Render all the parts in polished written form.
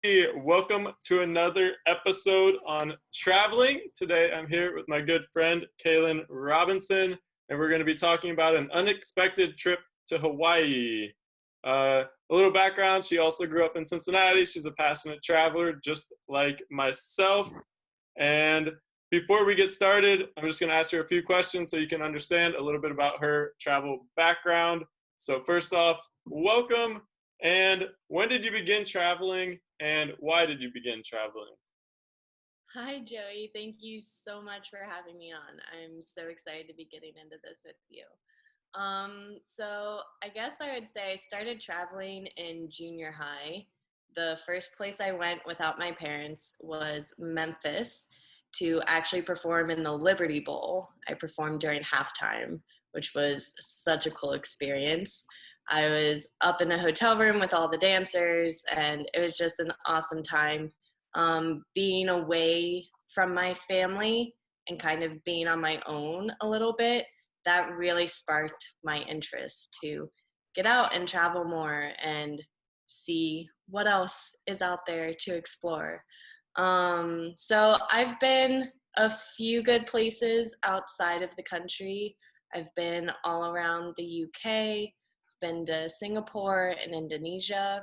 Hey, welcome to another episode on traveling. Today I'm here with my good friend Kaylyn Robinson, and we're going to be talking about an unexpected trip to Hawaii. A little background, she also grew up in Cincinnati. She's a passionate traveler just like myself. And before we get started, I'm just going to ask her a few questions so you can understand a little bit about her travel background. So first off, welcome. And when did you begin traveling, and why did you begin traveling? Hi, Joey. Thank you so much for having me on. I'm so excited to be getting into this with you. So I guess I would say I started traveling in junior high. The first place I went without my parents was Memphis to actually perform in the Liberty Bowl. I performed during halftime, which was such a cool experience. I was up in a hotel room with all the dancers, and it was just an awesome time. Being away from my family and kind of being on my own a little bit, that really sparked my interest to get out and travel more and see what else is out there to explore. So I've been a few good places outside of the country. I've been all around the UK, I've been to Singapore and Indonesia.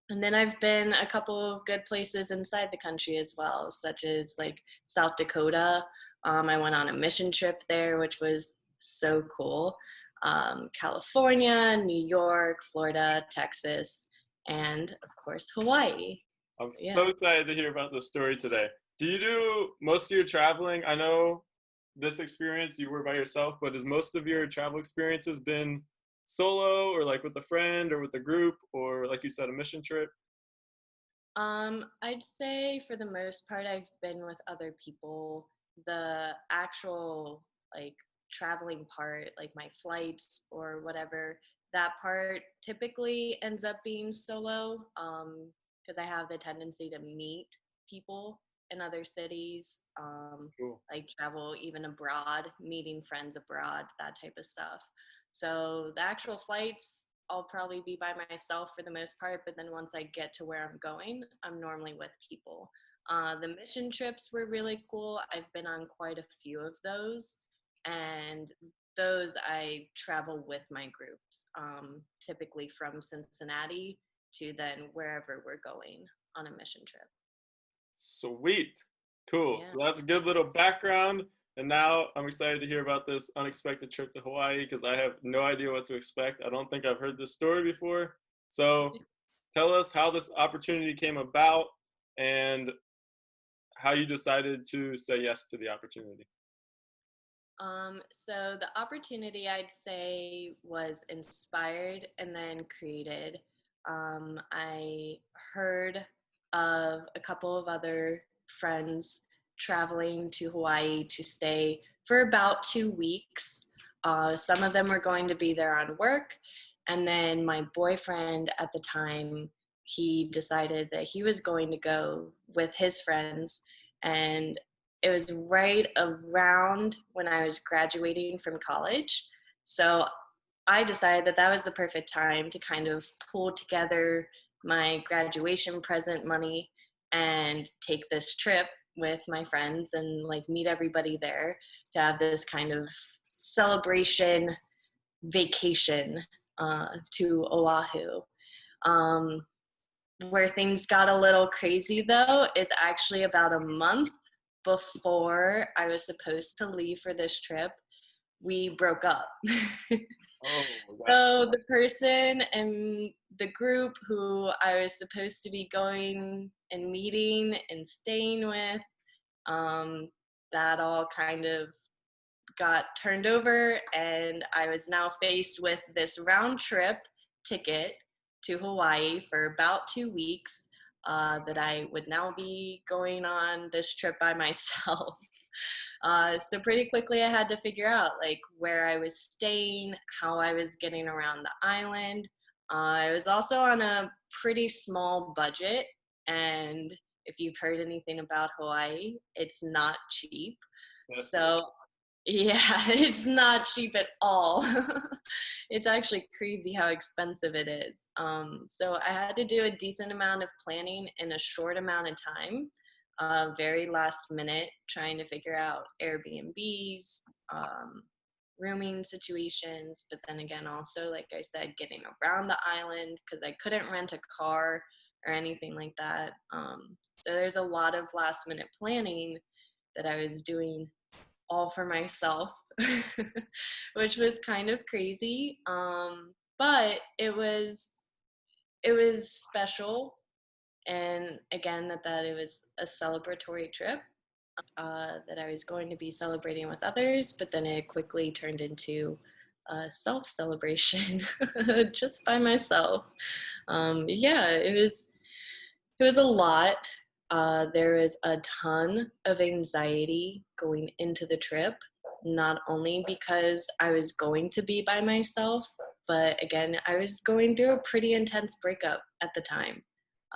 And then I've been a couple of good places inside the country as well, such as like South Dakota. I went on a mission trip there, which was so cool. California, New York, Florida, Texas, and of course, Hawaii. I'm Yeah. so excited to hear about this story today. Do you do most of your traveling? I know this experience you were by yourself, but has most of your travel experiences been solo or like with a friend or with a group or like you said, a mission trip? I'd say for the most part, I've been with other people. The actual like traveling part, like my flights or whatever, that part typically ends up being solo. Because I have the tendency to meet people in other cities, Cool. like travel even abroad, meeting friends abroad, that type of stuff. So the actual flights, I'll probably be by myself for the most part, but then once I get to where I'm going, I'm normally with people. The mission trips were really cool. I've been on quite a few of those, and those I travel with my groups, typically from Cincinnati to then wherever we're going on a mission trip. Sweet. Cool. Yeah. So that's a good little background. And now I'm excited to hear about this unexpected trip to Hawaii because I have no idea what to expect. I don't think I've heard this story before. So tell us how this opportunity came about and how you decided to say yes to the opportunity. So the opportunity I'd say was inspired and then created. I heard of a couple of other friends traveling to Hawaii to stay for about 2 weeks. Some of them were going to be there on work, and then my boyfriend at the time, he decided that he was going to go with his friends, and it was right around when I was graduating from college. So I decided that that was the perfect time to kind of pull together my graduation present money and take this trip with my friends and like meet everybody there to have this kind of celebration vacation to Oahu. Um, where things got a little crazy though is actually about a month before I was supposed to leave for this trip, we broke up. Oh, that. So the person and the group who I was supposed to be going and meeting and staying with, um, that all kind of got turned over, and I was now faced with this round trip ticket to Hawaii for about 2 weeks. That I would now be going on this trip by myself. So pretty quickly I had to figure out like where I was staying, how I was getting around the island. I was also on a pretty small budget, and if you've heard anything about Hawaii, it's not cheap. Definitely. So Yeah, it's not cheap at all. It's actually crazy how expensive it is. So I had to do a decent amount of planning in a short amount of time, very last minute, trying to figure out Airbnbs, rooming situations, but then again, also, like I said, getting around the island because I couldn't rent a car or anything like that. So there's a lot of last minute planning that I was doing all for myself, which was kind of crazy. But it was special, and again, that it was a celebratory trip, that I was going to be celebrating with others, but then it quickly turned into a self-celebration just by myself. Yeah, it was a lot. There was a ton of anxiety going into the trip, not only because I was going to be by myself, but again, I was going through a pretty intense breakup at the time.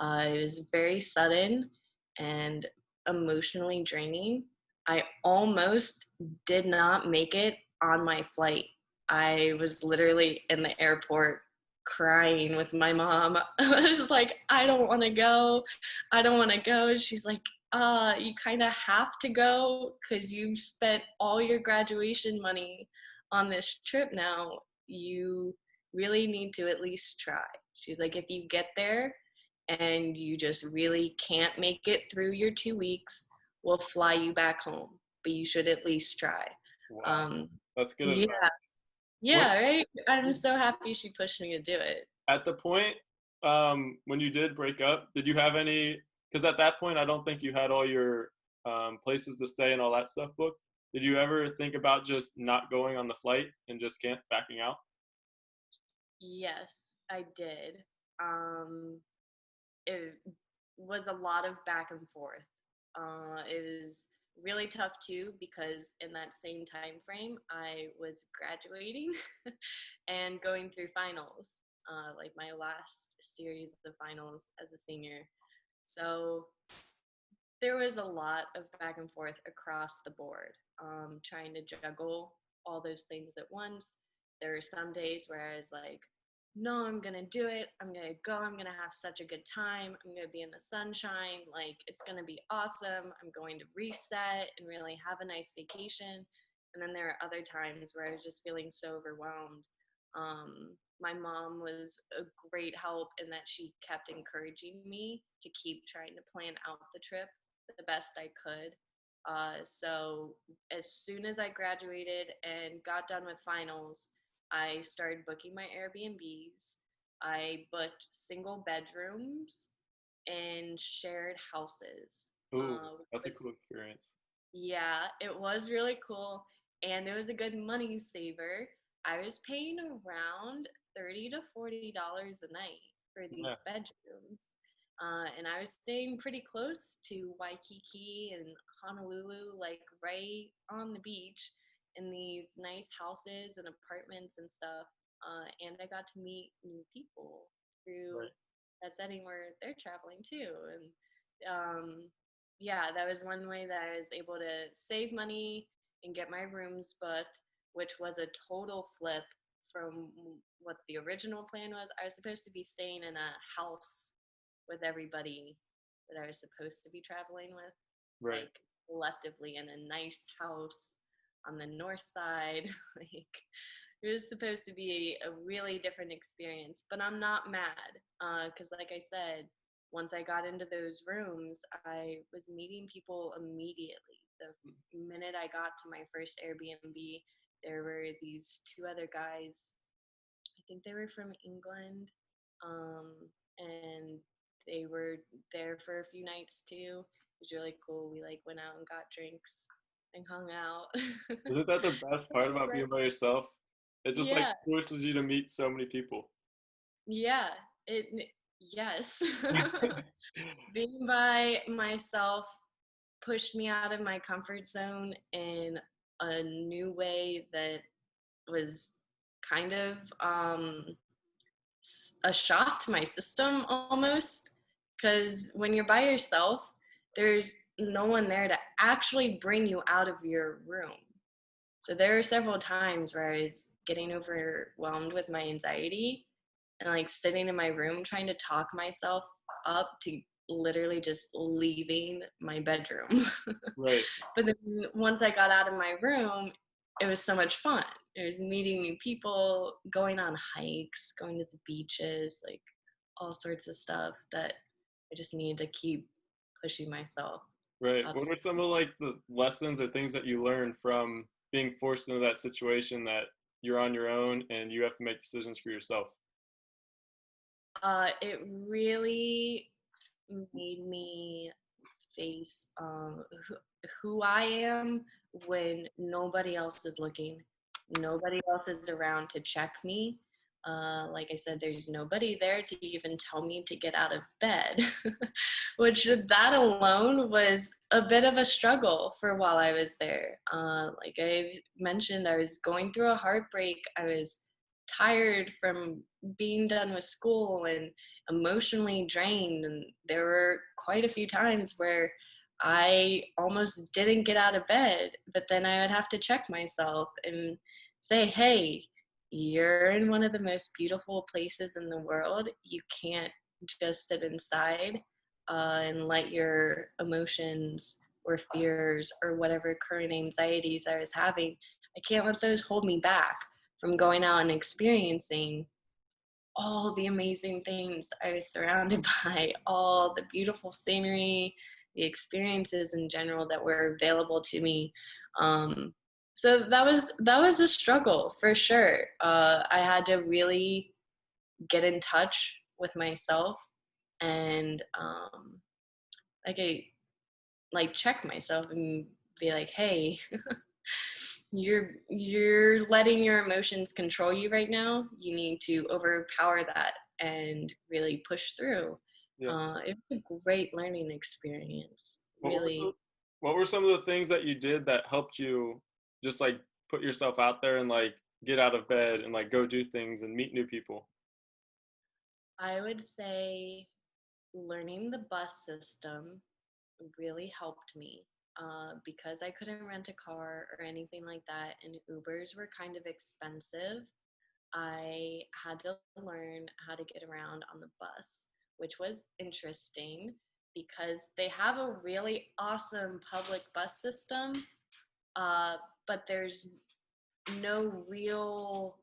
It was very sudden and emotionally draining. I almost did not make it on my flight. I was literally in the airport crying with my mom. I was like, I don't want to go. I don't want to go. She's like, you kind of have to go because you've spent all your graduation money on this trip now. You really need to at least try. She's like, if you get there and you just really can't make it through your 2 weeks, we'll fly you back home, but you should at least try. Wow, Um, that's good yeah, advice. What yeah, right? I'm so happy she pushed me to do it. at the point when you did break up, did you have any? Because at that point, I don't think you had all your places to stay and all that stuff booked. Did you ever think about just not going on the flight and just can't backing out? Yes, I did. Um, it was a lot of back and forth. It was really tough too because in that same time frame, I was graduating and going through finals, like my last series of finals as a senior. So there was a lot of back and forth across the board, trying to juggle all those things at once. There were some days where I was like, no, I'm gonna do it. I'm gonna go. I'm gonna have such a good time. I'm gonna be in the sunshine. Like, it's gonna be awesome. I'm going to reset and really have a nice vacation. And then there are other times where I was just feeling so overwhelmed. My mom was a great help in that she kept encouraging me to keep trying to plan out the trip the best I could. So as soon as I graduated and got done with finals, I started booking my Airbnbs. I booked single bedrooms in shared houses. Ooh, that's a Was, cool experience. yeah, it was really cool, and it was a good money saver. I was paying around $30 to $40 a night for Yeah, these bedrooms. And I was staying pretty close to Waikiki and Honolulu, like right on the beach in these nice houses and apartments and stuff. And I got to meet new people through right. that setting where they're traveling too. And yeah, that was one way that I was able to save money and get my rooms booked, which was a total flip from what the original plan was. I was supposed to be staying in a house with everybody that I was supposed to be traveling with, Right. like collectively in a nice house on the north side. Like, it was supposed to be a really different experience, but I'm not mad because, like I said, once I got into those rooms, I was meeting people immediately. The minute I got to my first Airbnb, there were these two other guys. I think they were from England, um, and they were there for a few nights too. It was really cool. We like went out and got drinks and hung out. Isn't that the best part about being by yourself? It just like Yeah, forces you to meet so many people. yeah. Yes. Being by myself pushed me out of my comfort zone in a new way that was kind of a shock to my system almost. Because when you're by yourself, there's no one there to actually bring you out of your room. So there were several times where I was getting overwhelmed with my anxiety and like sitting in my room trying to talk myself up to literally just leaving my bedroom. Right. But then once I got out of my room, it was so much fun. It was meeting new people, going on hikes, going to the beaches, like all sorts of stuff that I just needed to keep pushing myself. Right. That's What were some of like the lessons or things that you learned from being forced into that situation that you're on your own and you have to make decisions for yourself? it really made me face who I am when nobody else is looking, nobody else is around to check me. Like I said, there's nobody there to even tell me to get out of bed, which that alone was a bit of a struggle for while I was there. Like I mentioned, I was going through a heartbreak. I was tired from being done with school and emotionally drained. And there were quite a few times where I almost didn't get out of bed, but then I would have to check myself and say, hey, you're in one of the most beautiful places in the world. You can't just sit inside and let your emotions or fears or whatever current anxieties I was having, I can't let those hold me back from going out and experiencing all the amazing things I was surrounded by, all the beautiful scenery, the experiences in general that were available to me. So that was a struggle for sure. I had to really get in touch with myself and like I like check myself and be like, hey, you're letting your emotions control you right now. You need to overpower that and really push through. Yeah. It was a great learning experience, What were some, really. what were some of the things that you did that helped you just like put yourself out there and like get out of bed and like go do things and meet new people? I would say learning the bus system really helped me because I couldn't rent a car or anything like that, and Ubers were kind of expensive. I had to learn how to get around on the bus, which was interesting because they have a really awesome public bus system, uh, but there's no real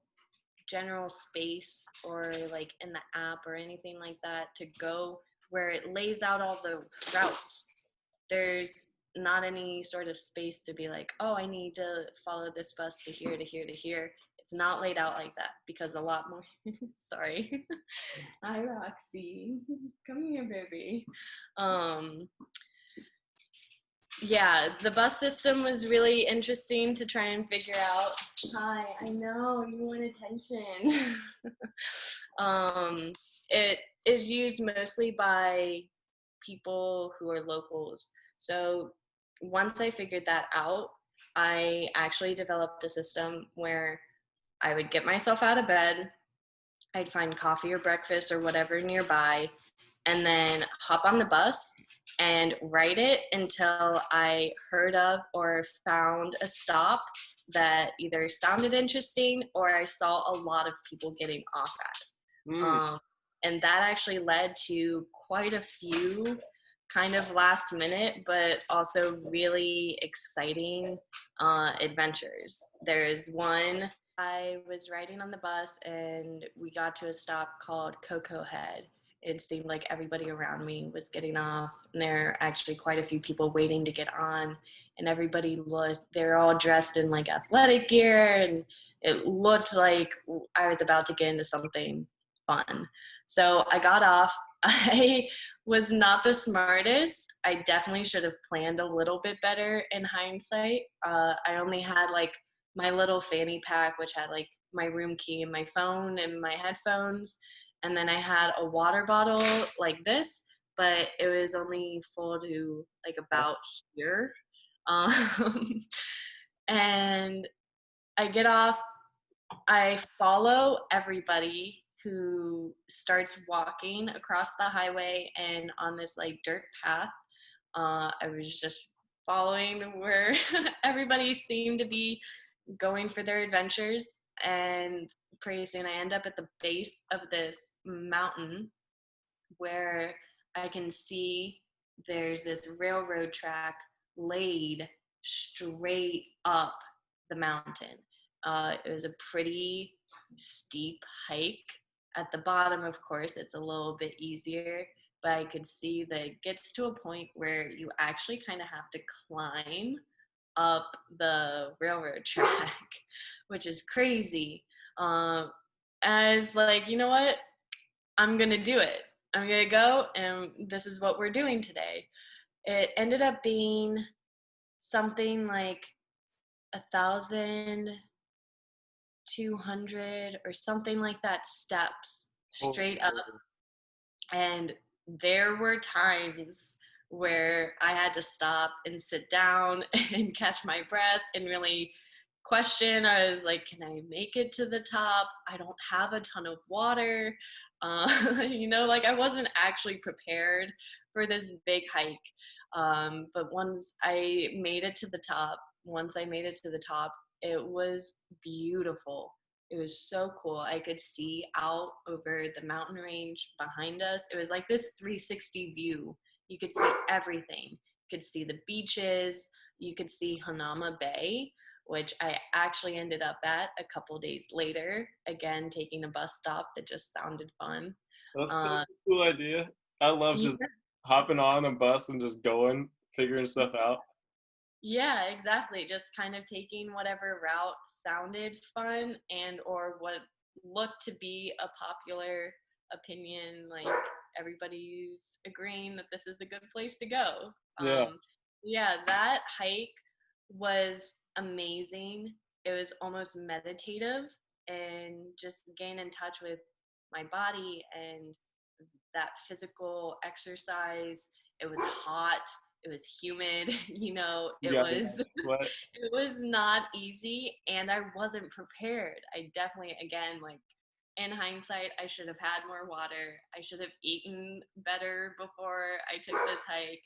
general space or like in the app or anything like that to go where it lays out all the routes. There's not any sort of space to be like, oh, I need to follow this bus to here, to here, to here. It's not laid out like that because a lot more, sorry. Hi, Roxy. Come here, baby. Um, yeah, the bus system was really interesting to try and figure out. Hi, I know you want attention. It is used mostly by people who are locals. So once I figured that out, I actually developed a system where I would get myself out of bed, I'd find coffee or breakfast or whatever nearby, and then hop on the bus and ride it until I heard of or found a stop that either sounded interesting or I saw a lot of people getting off at. Mm, And that actually led to quite a few kind of last minute, but also really exciting adventures. There's one, I was riding on the bus and we got to a stop called Cocoa Head. It seemed like everybody around me was getting off, and there are actually quite a few people waiting to get on. And everybody looked, they're all dressed in like athletic gear, and it looked like I was about to get into something fun. So I got off. I was not the smartest. I definitely should have planned a little bit better in hindsight. I only had like my little fanny pack, which had like my room key and my phone and my headphones. And then I had a water bottle like this, but it was only full to like about here. Um, and I get off, I follow everybody who starts walking across the highway and on this like dirt path. I was just following where everybody seemed to be going for their adventures, and pretty soon I end up at the base of this mountain where I can see there's this railroad track laid straight up the mountain. It was a pretty steep hike. At the bottom, of course, it's a little bit easier, but I could see that it gets to a point where you actually kind of have to climb up the railroad track, which is crazy. I was like, you know what? I'm going to do it. I'm going to go, and this is what we're doing today. It ended up being something like 1,200 or something like that steps straight up. And there were times where I had to stop and sit down and catch my breath and really question. I was like, can I make it to the top? I don't have a ton of water. Like I wasn't actually prepared for this big hike. But once I made it to the top, it was beautiful. It was so cool. I could see out over the mountain range behind us. It was like this 360 view. You could see everything. You could see the beaches. You could see Hanama Bay, which I actually ended up at a couple days later, again, taking a bus stop that just sounded fun. That's such a cool idea. I love Yeah. just hopping on a bus and just going, figuring stuff out. Yeah, exactly. Just kind of taking whatever route sounded fun and or what looked to be a popular opinion, like everybody's agreeing that this is a good place to go. Yeah. Yeah, that hike was amazing. It was almost meditative and just gain in touch with my body and that physical exercise. It was hot, it was humid, You got the sweat. it was not easy, and I wasn't prepared. I definitely, again, like in hindsight, I should have had more water. I should have eaten better before I took this hike.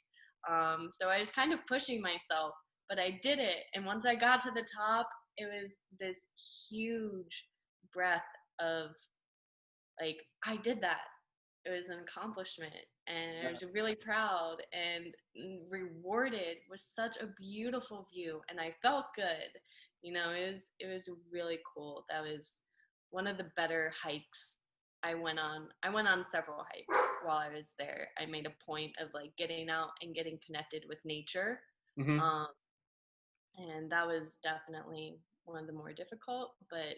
So I was kind of pushing myself, but I did it. And once I got to the top, it was this huge breath of like, I did that. It was an accomplishment, and I was really proud and rewarded with such a beautiful view, and I felt good. It was really cool. That was one of the better hikes I went on. I went on several hikes while I was there. I made a point of like getting out and getting connected with nature. Mm-hmm. um, and that was definitely one of the more difficult, but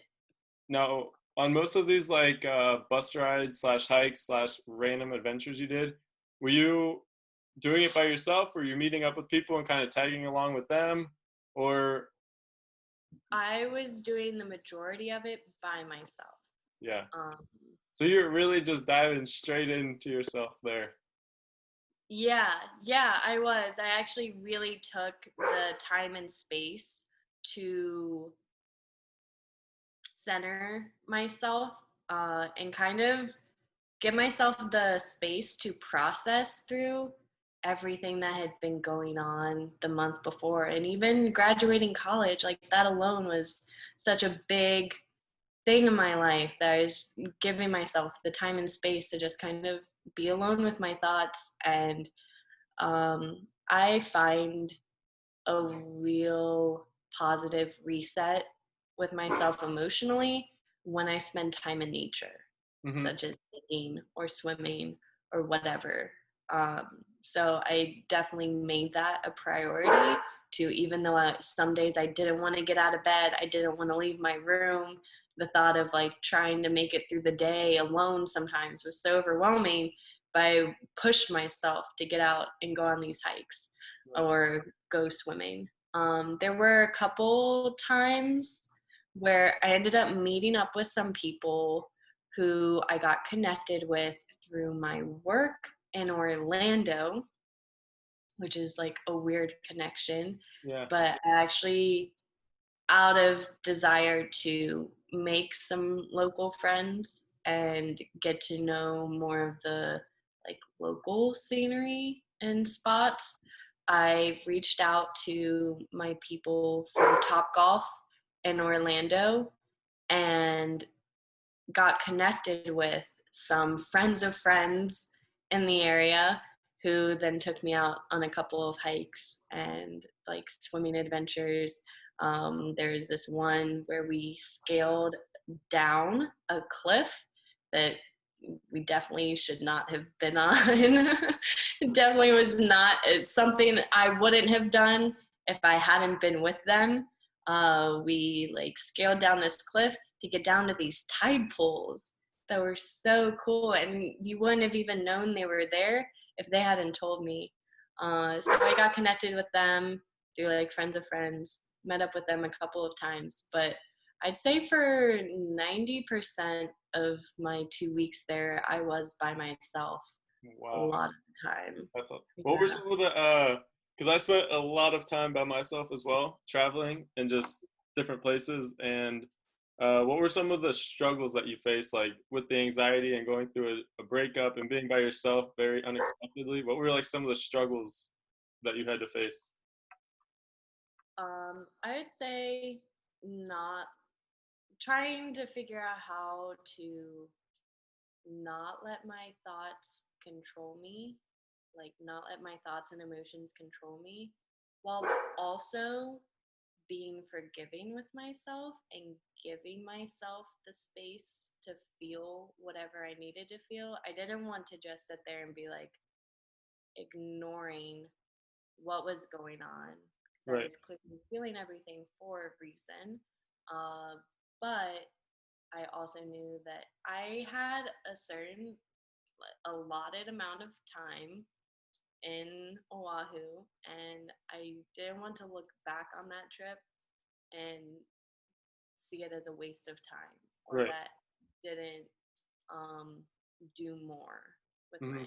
Now, on most of these like bus rides slash hikes slash random adventures you did, were you doing it by yourself? Were you meeting up with people and kind of tagging along with them? Or I was doing the majority of it by myself. yeah. um, So you're really just diving straight into yourself there. Yeah, I was. I actually really took the time and space to center myself, and kind of give myself the space to process through everything that had been going on the month before. And even graduating college, like that alone was such a big thing in my life that I was giving myself the time and space to just kind of be alone with my thoughts. And I find a real positive reset with myself emotionally when I spend time in nature, Mm-hmm. such as hiking or swimming or whatever. So I definitely made that a priority to, even though some days I didn't want to get out of bed, I didn't want to leave my room. The thought of like trying to make it through the day alone sometimes was so overwhelming, but I pushed myself to get out and go on these hikes or go swimming. There were a couple times where I ended up meeting up with some people who I got connected with through my work in Orlando, which is like a weird connection. Yeah. But I actually, out of desire to make some local friends and get to know more of the like local scenery and spots, I reached out to my people from Top Golf in Orlando and got connected with some friends of friends in the area who then took me out on a couple of hikes and like swimming adventures. There's this one where we scaled down a cliff that we definitely should not have been on. It definitely was not. It's something I wouldn't have done if I hadn't been with them. We like scaled down this cliff to get down to these tide pools that were so cool, and you wouldn't have even known they were there if they hadn't told me. So I got connected with them through like friends of friends, met up with them a couple of times, but I'd say for 90% of my 2 weeks there, I was by myself a Wow. lot of the time. What were Yeah. some of the because I spent a lot of time by myself as well, traveling and just different places. And what were some of the struggles that you faced, like with the anxiety and going through a breakup and being by yourself very unexpectedly? What were like some of the struggles that you had to face? I would say not trying to figure out how to not let my thoughts control me, like not let my thoughts and emotions control me, while also being forgiving with myself and giving myself the space to feel whatever I needed to feel. I didn't want to just sit there and be like ignoring what was going on because I Right. was clearly feeling everything for a reason. Uh, but I also knew that I had a certain allotted amount of time in Oahu, and I didn't want to look back on that trip and see it as a waste of time or Right. that didn't um, do more with Hmm.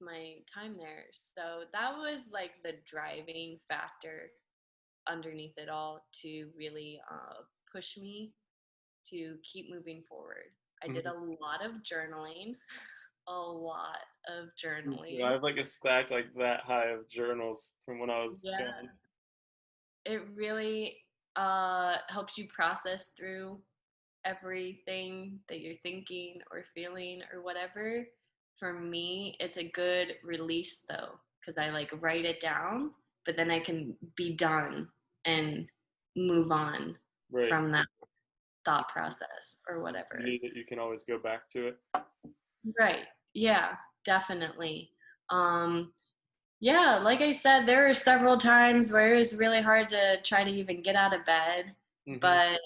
my time there. So that was like the driving factor underneath it all to really push me to keep moving forward. I did a Hmm. lot of journaling, a lot of I journaling. have like a stack like that high of journals from when I was Yeah, young. it really helps you process through everything that you're thinking or feeling or whatever. For me, it's a good release though, because I like write it down, but then I can be done and move on Right. from that thought process or whatever. You can always go back to it. Right. Yeah, definitely. Um, yeah, like I said, there were several times where it was really hard to try to even get out of bed, Hmm. but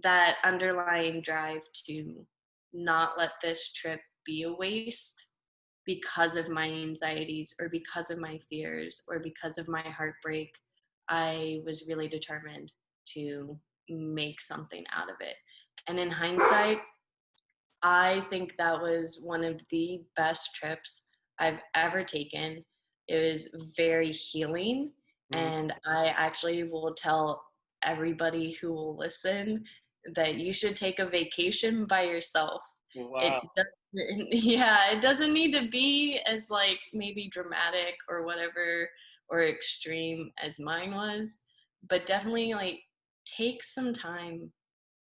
that underlying drive to not let this trip be a waste because of my anxieties or because of my fears or because of my heartbreak, I was really determined to make something out of it. And in hindsight, I think that was one of the best trips I've ever taken. It was very healing. Hmm. And I actually will tell everybody who will listen that you should take a vacation by yourself. It Wow. doesn't, yeah, it doesn't need to be as like maybe dramatic or whatever or extreme as mine was, but definitely like take some time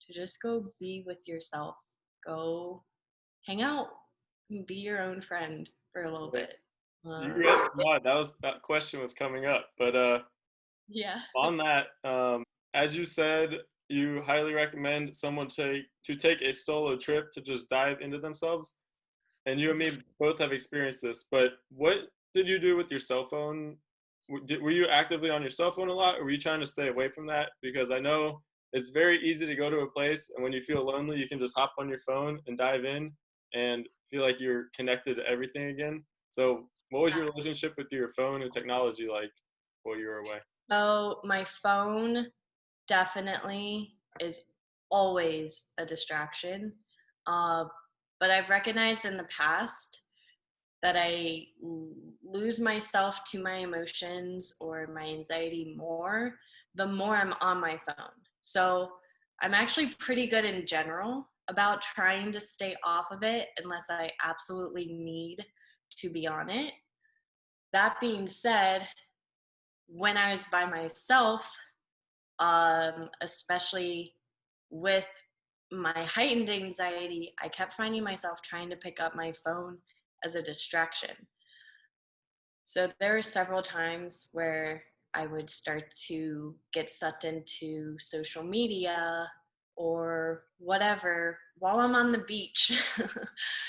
to just go be with yourself. Go hang out and be your own friend for a little Right. bit. You Uh, read my mind. That question was coming up, but yeah. on that, as you said, you highly recommend someone take a solo trip to just dive into themselves. And you and me both have experienced this. But what did you do with your cell phone? Were you actively on your cell phone a lot, or were you trying to stay away from that? Because I know it's very easy to go to a place, and when you feel lonely, you can just hop on your phone and dive in and feel like you're connected to everything again. So, what was your relationship with your phone and technology like while you were away? So my phone definitely is always a distraction. Uh, but I've recognized in the past that I lose myself to my emotions or my anxiety more the more I'm on my phone. So I'm actually pretty good in general about trying to stay off of it unless I absolutely need to be on it. That being said, when I was by myself, especially with my heightened anxiety, I kept finding myself trying to pick up my phone as a distraction. So there were several times where I would start to get sucked into social media or whatever while I'm on the beach.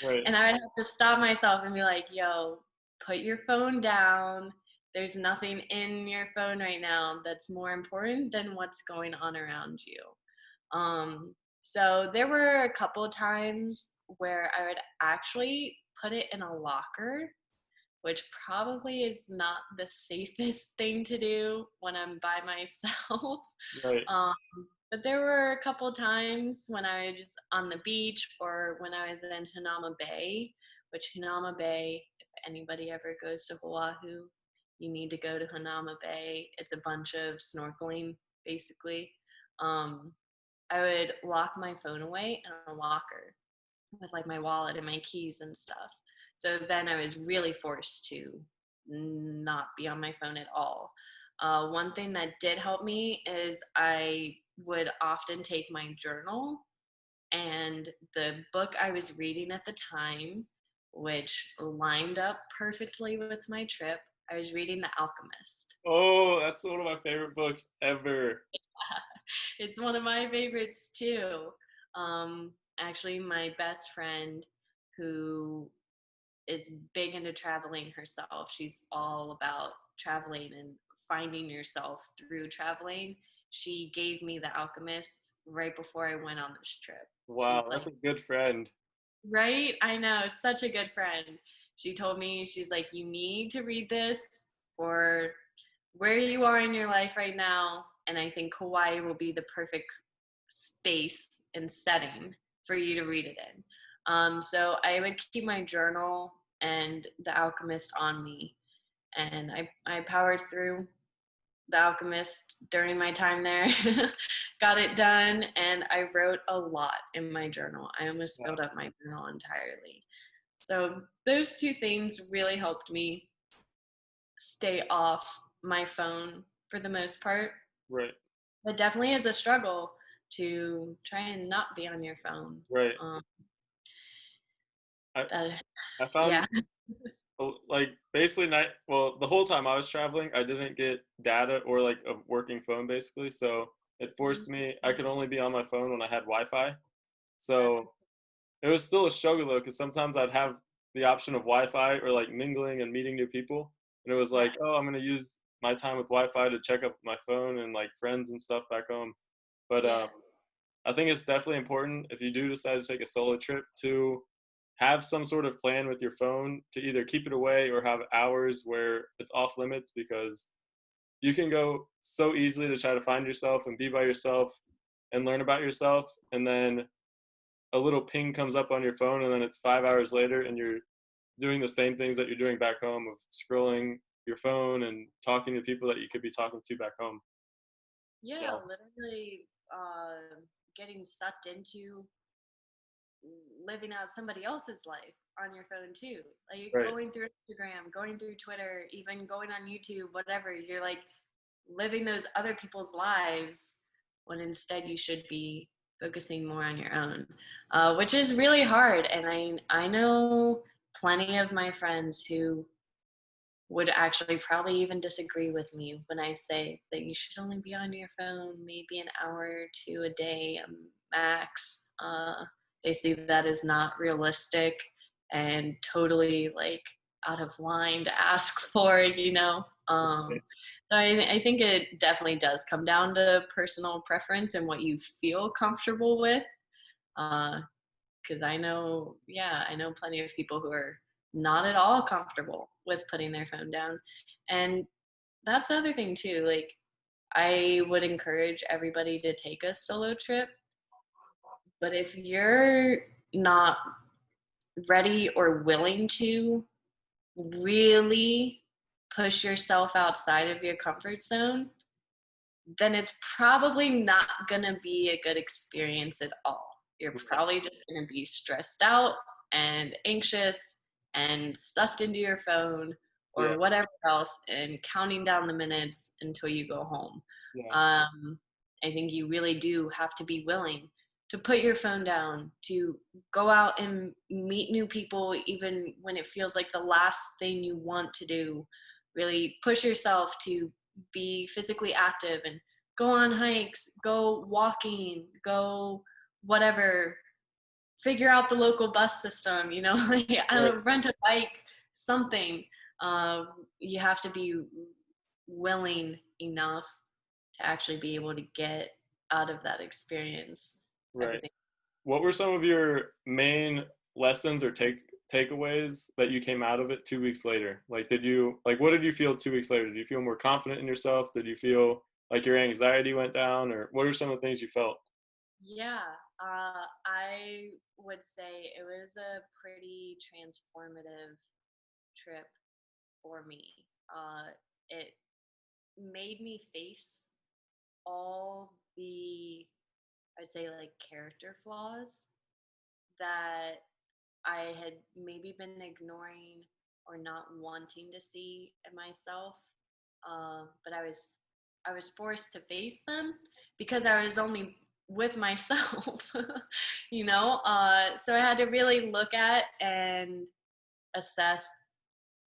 Right. And I would have to stop myself and be like, yo, put your phone down. There's nothing in your phone right now that's more important than what's going on around you. So there were a couple of times where I would actually put it in a locker, which probably is not the safest thing to do when I'm by myself. Right. um, but there were a couple times when I was on the beach or when I was in Hanama Bay, which Hanama Bay, if anybody ever goes to Oahu, you need to go to Hanama Bay. It's a bunch of snorkeling, basically. Um, I would lock my phone away in a locker with like my wallet and my keys and stuff. So then I was really forced to not be on my phone at all. One thing that did help me is I would often take my journal and the book I was reading at the time, which lined up perfectly with my trip. I was reading The Alchemist. Oh, that's one of my favorite books ever. It's one of my favorites too. Actually, my best friend, who is big into traveling herself, she's all about traveling and finding yourself through traveling. She gave me The Alchemist right before I went on this trip. Wow, She's that's like, a good friend. right? I know, such a good friend. She told me, she's like, you need to read this for where you are in your life right now. And I think Hawaii will be the perfect space and setting for you to read it in. So I would keep my journal and The Alchemist on me. And I powered through The Alchemist during my time there, got it done, and I wrote a lot in my journal. I almost Wow. filled up my journal entirely. So those two things really helped me stay off my phone for the most part. Right. But definitely is a struggle to try and not be on your phone. Right. Um, I that, I found yeah. like basically night well the whole time I was traveling I didn't get data or like a working phone basically, so it forced me I could only be on my phone when I had Wi-Fi. That's So it was still a struggle though, because sometimes I'd have the option of Wi-Fi or like mingling and meeting new people, and it was yeah, like, oh, I'm gonna use my time with Wi-Fi to check up my phone and like friends and stuff back home. But yeah, I think it's definitely important if you do decide to take a solo trip to have some sort of plan with your phone to either keep it away or have hours where it's off limits, because you can go so easily to try to find yourself and be by yourself and learn about yourself, and then a little ping comes up on your phone and then it's 5 hours later and you're doing the same things that you're doing back home of scrolling your phone and talking to people that you could be talking to back home. yeah. So Literally, getting sucked into living out somebody else's life on your phone too. Like right. going through Instagram, going through Twitter, even going on YouTube, whatever. You're like living those other people's lives when instead you should be focusing more on your own, which is really hard. And I know plenty of my friends who would actually probably even disagree with me when I say that you should only be on your phone maybe an hour or two a day max. They see that as not realistic and totally like out of line to ask for it, you know. So I think it definitely does come down to personal preference and what you feel comfortable with. Because I know plenty of people who are not at all comfortable with putting their phone down. And that's the other thing too. Like, I would encourage everybody to take a solo trip, but if you're not ready or willing to really push yourself outside of your comfort zone, then it's probably not going to be a good experience at all. You're probably just going to be stressed out and anxious and sucked into your phone Yeah. or whatever else and counting down the minutes until you go home. Yeah. Um, I think you really do have to be willing to put your phone down, to go out and meet new people, even when it feels like the last thing you want to do. Really push yourself to be physically active and go on hikes, go walking, go whatever, figure out the local bus system, like Right. rent a bike, something. You have to be willing enough to actually be able to get out of that experience Right. everything. What were some of your main lessons or takeaways that you came out of it 2 weeks later? Like, what did you feel 2 weeks later? Did you feel more confident in yourself? Did you feel like your anxiety went down, or what are some of the things you felt? Yeah, I would say it was a pretty transformative trip for me. It made me face all the, I'd say, like character flaws that I had maybe been ignoring or not wanting to see in myself. But I was forced to face them because I was only with myself, So I had to really look at and assess,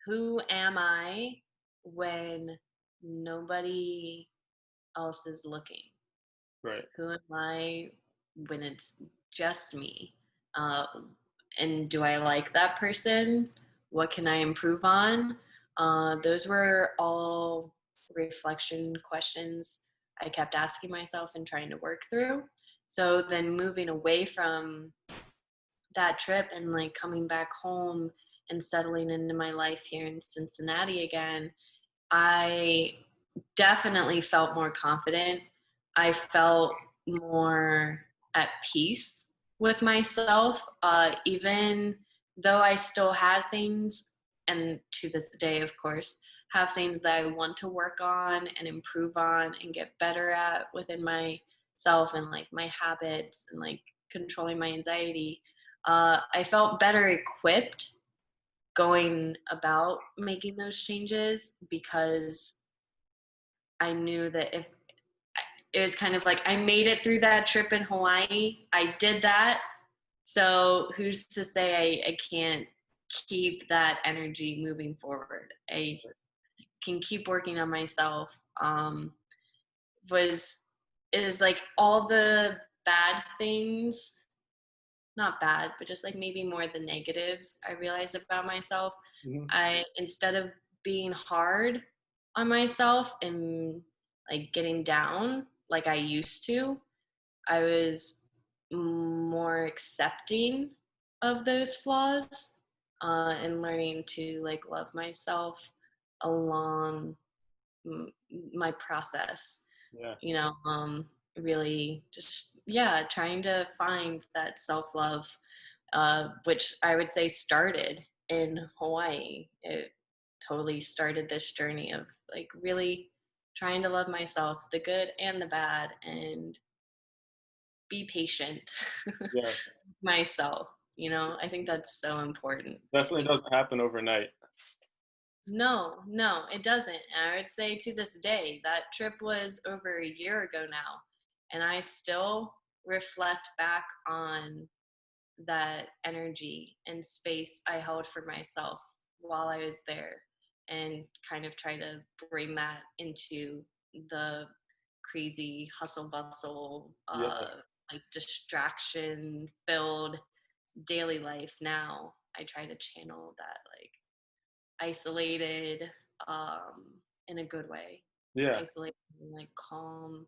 who am I when nobody else is looking? Right. Who am I when it's just me? Uh, and do I like that person? What can I improve on? Those were all reflection questions I kept asking myself and trying to work through. So then moving away from that trip and like coming back home and settling into my life here in Cincinnati again, I definitely felt more confident. I felt more at peace with myself, even though I still had things, and to this day, of course, have things that I want to work on and improve on and get better at within myself, and like my habits and like controlling my anxiety. I felt better equipped going about making those changes, because I knew that if it was kind of like, I made it through that trip in Hawaii, I did that. So who's to say I can't keep that energy moving forward? I can keep working on myself. Was is like all the bad things, not bad, but just like maybe more the negatives I realized about myself. Hmm. I, instead of being hard on myself and like getting down like I used to, I was more accepting of those flaws, and learning to like love myself along my process. Yeah. you know um Really just, yeah, trying to find that self-love, which I would say started in Hawaii. It totally started this journey of like really trying to love myself, the good and the bad, and be patient with Yeah. myself. I think that's so important. I Definitely think, doesn't happen overnight. no, it doesn't. And I would say to this day, that trip was over a year ago now, and I still reflect back on that energy and space I held for myself while I was there, and kind of try to bring that into the crazy hustle bustle, Yes. like distraction filled daily life now. I try to channel that like isolated, in a good way, Yeah. isolated and like calm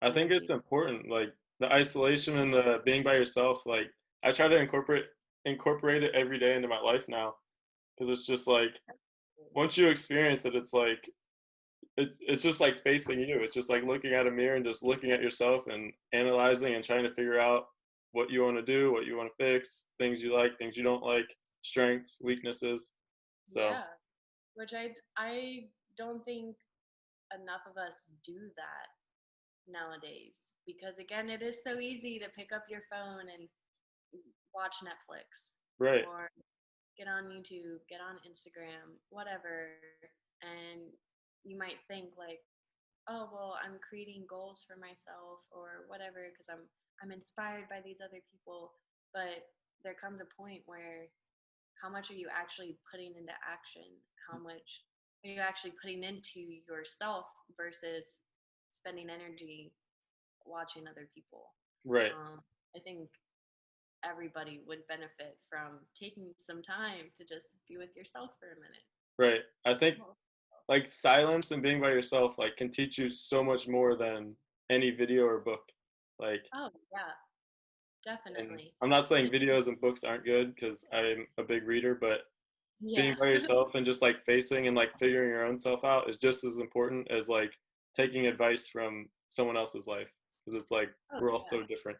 I think it's energy. important, like the isolation and the being by yourself. Like, I try to incorporate it every day into my life now, because it's just like, once you experience it, it's like it's just like facing you. It's just like looking at a mirror and just looking at yourself and analyzing and trying to figure out what you want to do, what you want to fix, things you like, things you don't like, strengths, weaknesses. So, Yeah, which I don't think enough of us do that nowadays, because again, it is so easy to pick up your phone and watch Netflix, right. or get on YouTube, get on Instagram, whatever, and you might think like, oh well, I'm creating goals for myself or whatever because I'm inspired by these other people. But there comes a point where how much are you actually putting into action? How much are you actually putting into yourself versus spending energy watching other people? Right. I think everybody would benefit from taking some time to just be with yourself for a minute. Right. I think Oh, like silence and being by yourself like can teach you so much more than any video or book. Like, oh yeah, and definitely. I'm not saying It, videos and books aren't good because I'm a big reader, but being yeah. by yourself and just like facing and like figuring your own self out is just as important as like taking advice from someone else's life, because it's like Oh we're all yeah. so different.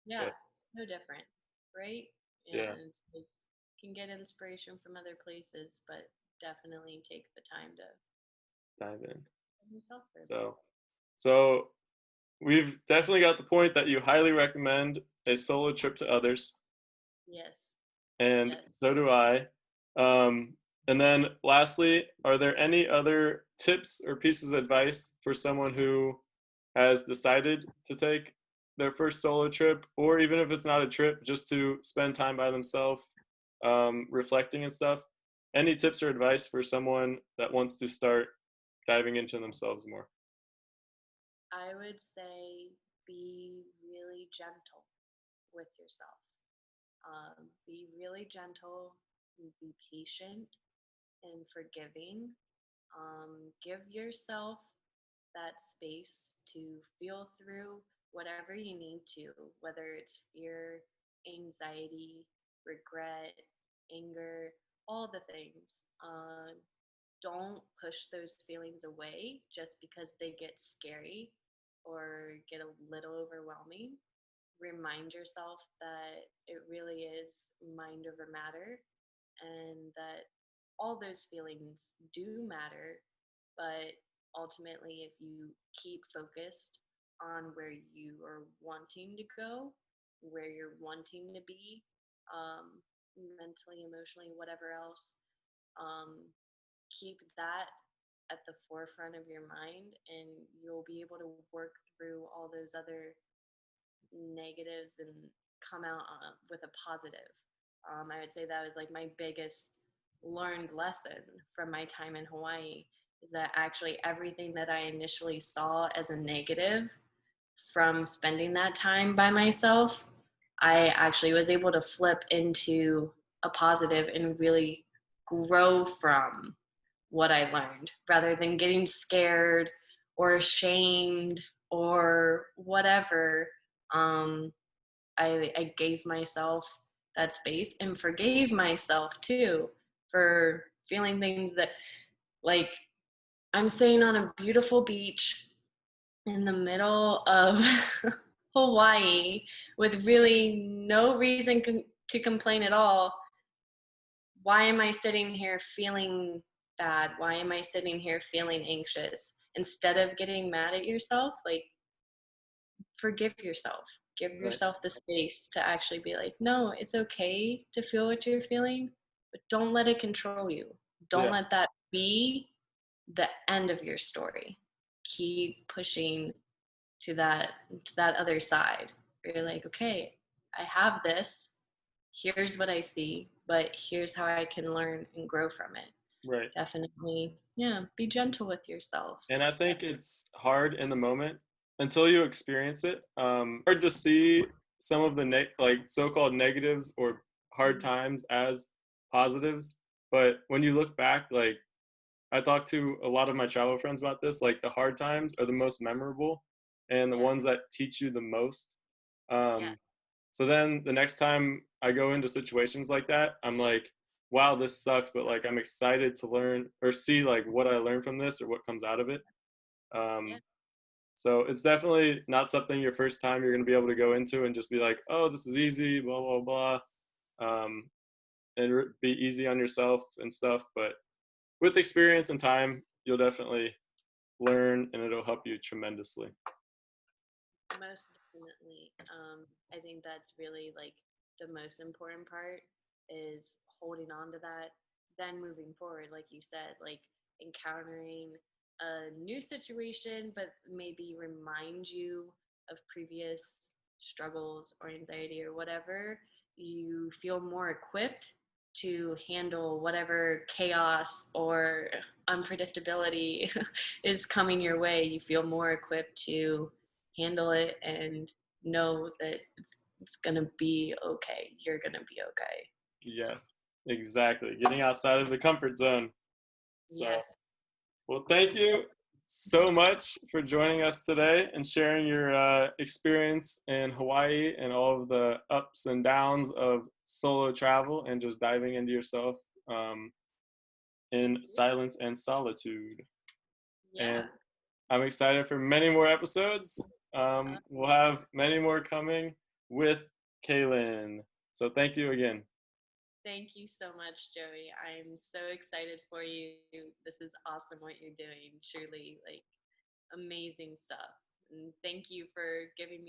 Yeah, But it's no different, right? yeah, And you can get inspiration from other places, but definitely take the time to dive in. know yourself for a bit. So so we've definitely got the point that you highly recommend a solo trip to others, Yes, and yes. so do I. Um, and then lastly, are there any other tips or pieces of advice for someone who has decided to take their first solo trip, or even if it's not a trip, just to spend time by themselves, reflecting and stuff? Any tips or advice for someone that wants to start diving into themselves more? I would say be really gentle with yourself. Be really gentle, be patient and forgiving. Give yourself that space to feel through whatever you need to, whether it's fear, anxiety, regret, anger, all the things. Don't push those feelings away just because they get scary or get a little overwhelming. Remind yourself that it really is mind over matter and that all those feelings do matter, but ultimately, if you keep focused on where you are wanting to go, where you're wanting to be, mentally, emotionally, whatever else, um, keep that at the forefront of your mind, and you'll be able to work through all those other negatives and come out with a positive. I would say that was like my biggest learned lesson from my time in Hawaii is that actually everything that I initially saw as a negative from spending that time by myself, I actually was able to flip into a positive and really grow from what I learned rather than getting scared or ashamed or whatever. Um, I gave myself that space and forgave myself too for feeling things that, like, I'm sitting on a beautiful beach in the middle of Hawaii with really no reason to complain at all. Why am I sitting here feeling bad? Why am I sitting here feeling anxious? Instead of getting mad at yourself, like, forgive yourself. Give Right. yourself the space to actually be like, no, it's okay to feel what you're feeling, but don't let it control you. Don't Yeah. let that be the end of your story. Keep pushing to that other side. Where you're like, okay, I have this. Here's what I see, but here's how I can learn and grow from it. Right. Definitely, yeah, be gentle with yourself. And I think it's hard in the moment until you experience it. Hard to see some of the like so-called negatives or hard Mhm. times as positives, but when you look back, like I talked to a lot of my travel friends about this, like the hard times are the most memorable and the Yeah, ones that teach you the most. yeah, Um, so then the next time I go into situations like that, I'm like, wow, this sucks, but like I'm excited to learn or see like what I learned from this or what comes out of it. yeah. Um, so it's definitely not something your first time you're going to be able to go into and just be like, oh, this is easy, blah, blah, blah, and be easy on yourself and stuff. But with experience and time, you'll definitely learn and it'll help you tremendously. Most definitely. I think that's really like the most important part is holding on to that, then moving forward, like you said, like encountering a new situation, but maybe remind you of previous struggles or anxiety or whatever, you feel more equipped to handle whatever chaos or unpredictability is coming your way. You feel more equipped to handle it and know that it's gonna be okay. You're gonna be okay. Yes, exactly. Getting outside of the comfort zone. So, Yes. well, thank you so much for joining us today and sharing your experience in Hawaii and all of the ups and downs of solo travel and just diving into yourself in silence and solitude. Yeah. And I'm excited for many more episodes. We'll have many more coming with Kaylyn. So thank you again. Thank you so much, Joey. I'm so excited for you. This is awesome what you're doing. Truly, like, amazing stuff. And thank you for giving me